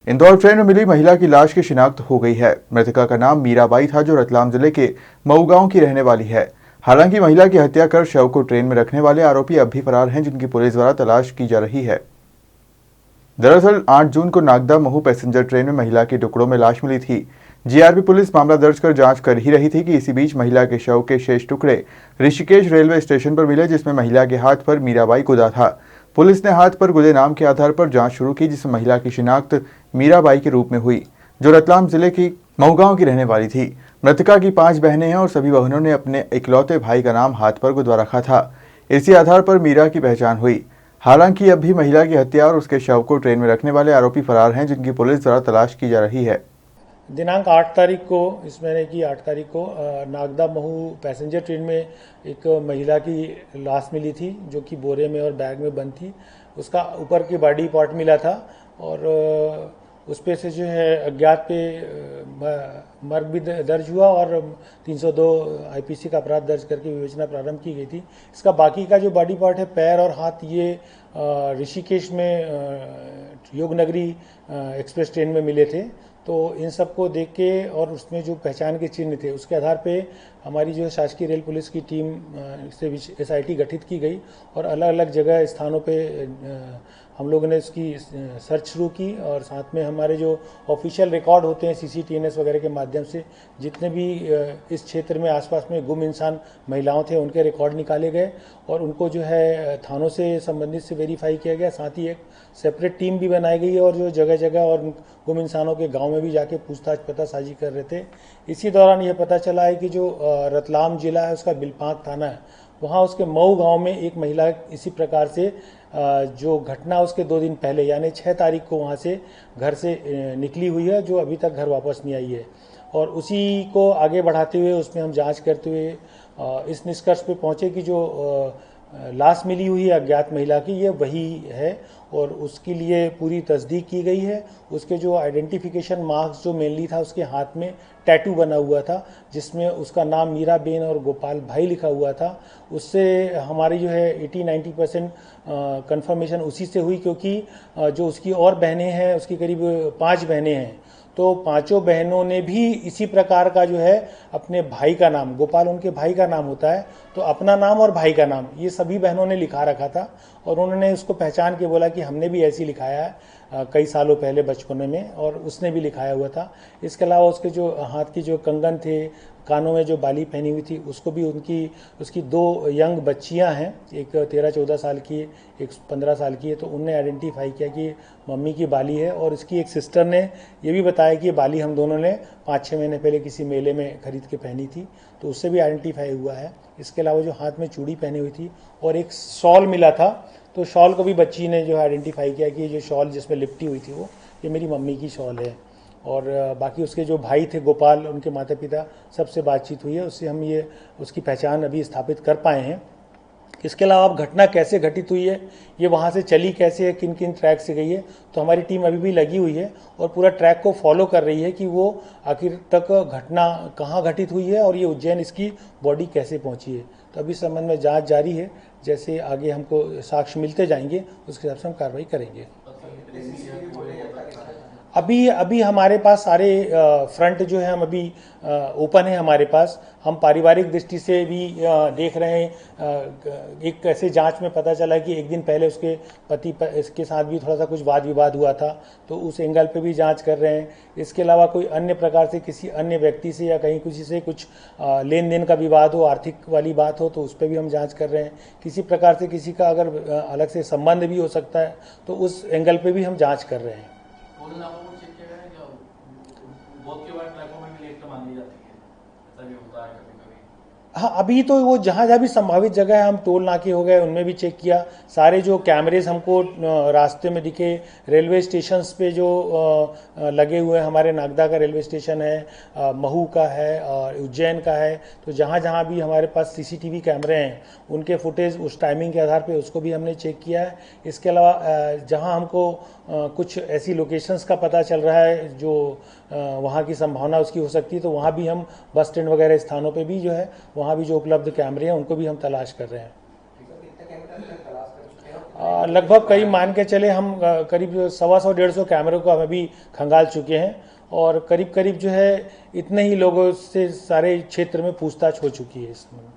Indore train में मिली महिला की लाश की शिनाख्त हो गई है। मृतका का नाम मीराबाई था, जो रतलाम जिले के मऊ गांव की रहने वाली है। हालांकि महिला की हत्या कर शव को ट्रेन में रखने वाले आरोपी अब भी फरार हैं, जिनकी पुलिस द्वारा तलाश की जा रही है। दरअसल 8 जून को नागदा महू पैसेंजर ट्रेन में महिला के टुकड़ों में लाश मिली थी। जीआरपी पुलिस मामला दर्ज कर जांच कर ही रही थी कि इसी बीच महिला के शव के शेष टुकड़े ऋषिकेश रेलवे स्टेशन पर मिले, जिसमें महिला के हाथ पर मीराबाई गुदा था। पुलिस ने हाथ पर गुदे नाम के आधार पर जांच शुरू की, जिसमें महिला की शिनाख्त मीराबाई के रूप में हुई, जो रतलाम जिले की मऊ गांव की रहने वाली थी। मृतका की 5 बहनें हैं और सभी बहनों ने अपने इकलौते भाई का नाम हाथ पर गुदवा रखा था। इसी आधार पर मीरा की पहचान हुई। हालांकि अब भी महिला की हत्या और उसके शव को ट्रेन में रखने वाले आरोपी फरार हैं, जिनकी पुलिस द्वारा तलाश की जा रही है। दिनांक 8 तारीख को, इस महीने की 8 तारीख को नागदा महू पैसेंजर ट्रेन में एक महिला की लाश मिली थी, जो कि बोरे में और बैग में बंद थी। उसका ऊपर की बॉडी पार्ट मिला था और उस पे से जो है अज्ञात पे मर्ग भी दर्ज हुआ और 302 आईपीसी का अपराध दर्ज करके विवेचना प्रारंभ की गई थी। इसका बाकी का जो बॉडी पार्ट है, पैर और हाथ, ये ऋषिकेश में योगनगरी एक्सप्रेस ट्रेन में मिले थे। तो इन सब को देख के और उसमें जो पहचान के चिन्ह थे, उसके आधार पे हमारी जो शासकीय रेल पुलिस की टीम से एसआईटी गठित की गई और अलग अलग जगह स्थानों पे हम लोगों ने इसकी सर्च शुरू की। और साथ में हमारे जो ऑफिशियल रिकॉर्ड होते हैं सीसीटीएनएस वगैरह के माध्यम से, जितने भी इस क्षेत्र में आसपास में गुम इंसान महिलाओं थे, उनके रिकॉर्ड निकाले गए और उनको जो है थानों से संबंधित से वेरीफाई किया गया। साथ ही एक सेपरेट टीम भी बनाई गई है और जो जगह जगह और गुम इंसानों के गांव में भी जाके पूछताछ पतासाजी कर रहे थे। इसी दौरान ये पता चला है कि जो रतलाम जिला है, उसका बिलपाक थाना है, वहाँ उसके मऊ गांव में एक महिला इसी प्रकार से जो घटना उसके 2 दिन पहले यानी 6 तारीख को वहाँ से घर से निकली हुई है, जो अभी तक घर वापस नहीं आई है। और उसी को आगे बढ़ाते हुए उसमें हम जांच करते हुए इस निष्कर्ष पे पहुँचे कि जो लाश मिली हुई है अज्ञात महिला की, ये वही है और उसके लिए पूरी तस्दीक की गई है। उसके जो आइडेंटिफिकेशन मार्क्स जो मेनली था, उसके हाथ में टैटू बना हुआ था, जिसमें उसका नाम मीराबेन और गोपाल भाई लिखा हुआ था। उससे हमारी जो है 80-90% कन्फर्मेशन उसी से हुई, क्योंकि जो उसकी और बहनें हैं, उसकी करीब 5 बहनें हैं, तो 5 बहनों ने भी इसी प्रकार का जो है अपने भाई का नाम, गोपाल उनके भाई का नाम होता है, तो अपना नाम और भाई का नाम ये सभी बहनों ने लिखा रखा था। और उन्होंने उसको पहचान के बोला कि हमने भी ऐसे ही लिखाया है कई सालों पहले बचपने में, और उसने भी लिखाया हुआ था। इसके अलावा उसके जो हाथ की जो कंगन थे, कानों में जो बाली पहनी हुई थी, उसको भी उसकी 2 यंग बच्चियां हैं, एक 13-14 साल की, एक 15 साल की है, तो उनने आइडेंटिफाई किया कि मम्मी की बाली है। और इसकी एक सिस्टर ने ये भी बताया कि ये बाली हम दोनों ने 5-6 महीने पहले किसी मेले में खरीद के पहनी थी, तो उससे भी आइडेंटिफाई हुआ है। इसके अलावा जो हाथ में चूड़ी पहनी हुई थी और एक शॉल मिला था, तो शॉल को भी बच्ची ने जो है आइडेंटिफाई किया कि ये जो शॉल जिसमें लिपटी हुई थी, वो ये मेरी मम्मी की शॉल है। और बाकी उसके जो भाई थे गोपाल, उनके माता पिता, सबसे बातचीत हुई है, उससे हम ये उसकी पहचान अभी स्थापित कर पाए हैं। इसके अलावा अब घटना कैसे घटित हुई है, ये वहाँ से चली कैसे है, किन किन ट्रैक से गई है, तो हमारी टीम अभी भी लगी हुई है और पूरा ट्रैक को फॉलो कर रही है कि वो आखिर तक घटना कहाँ घटित हुई है और ये उज्जैन इसकी बॉडी कैसे पहुँची है। तो अभी इस संबंध में जाँच जारी है। जैसे आगे हमको साक्ष्य मिलते जाएंगे, उसके हिसाब से हम कार्रवाई करेंगे। अभी हमारे पास सारे फ्रंट जो है हम अभी ओपन है हमारे पास। हम पारिवारिक दृष्टि से भी देख रहे हैं। एक ऐसे जांच में पता चला कि एक दिन पहले उसके पति इसके साथ भी थोड़ा सा कुछ वाद विवाद हुआ था, तो उस एंगल पे भी जांच कर रहे हैं। इसके अलावा कोई अन्य प्रकार से किसी अन्य व्यक्ति से या कहीं किसी से कुछ लेन देन का विवाद हो, आर्थिक वाली बात हो, तो उस पर भी हम जाँच कर रहे हैं। किसी प्रकार से किसी का अगर अलग से संबंध भी हो सकता है, तो उस एंगल पर भी हम जाँच कर रहे हैं। हाँ, अभी तो वो जहाँ जहाँ भी संभावित जगह है, हम टोल नाके हो गए, उनमें भी चेक किया। सारे जो कैमरेज हमको रास्ते में दिखे, रेलवे स्टेशंस पे जो लगे हुए हैं, हमारे नागदा का रेलवे स्टेशन है, महू का है और उज्जैन का है, तो जहाँ जहाँ भी हमारे पास सीसीटीवी कैमरे हैं, उनके फुटेज उस टाइमिंग के आधार पे उसको भी हमने चेक किया है। इसके अलावा जहाँ हमको कुछ ऐसी लोकेशंस का पता चल रहा है जो वहाँ की संभावना उसकी हो सकती है, तो वहाँ भी हम बस स्टैंड वगैरह स्थानों पे भी जो है, वहाँ भी जो उपलब्ध कैमरे हैं उनको भी हम तलाश कर रहे हैं। लगभग कई मान के चले हम करीब 125-150 कैमरों को हम अभी खंगाल चुके हैं और करीब करीब जो है इतने ही लोगों से सारे क्षेत्र में पूछताछ हो चुकी है इस समय।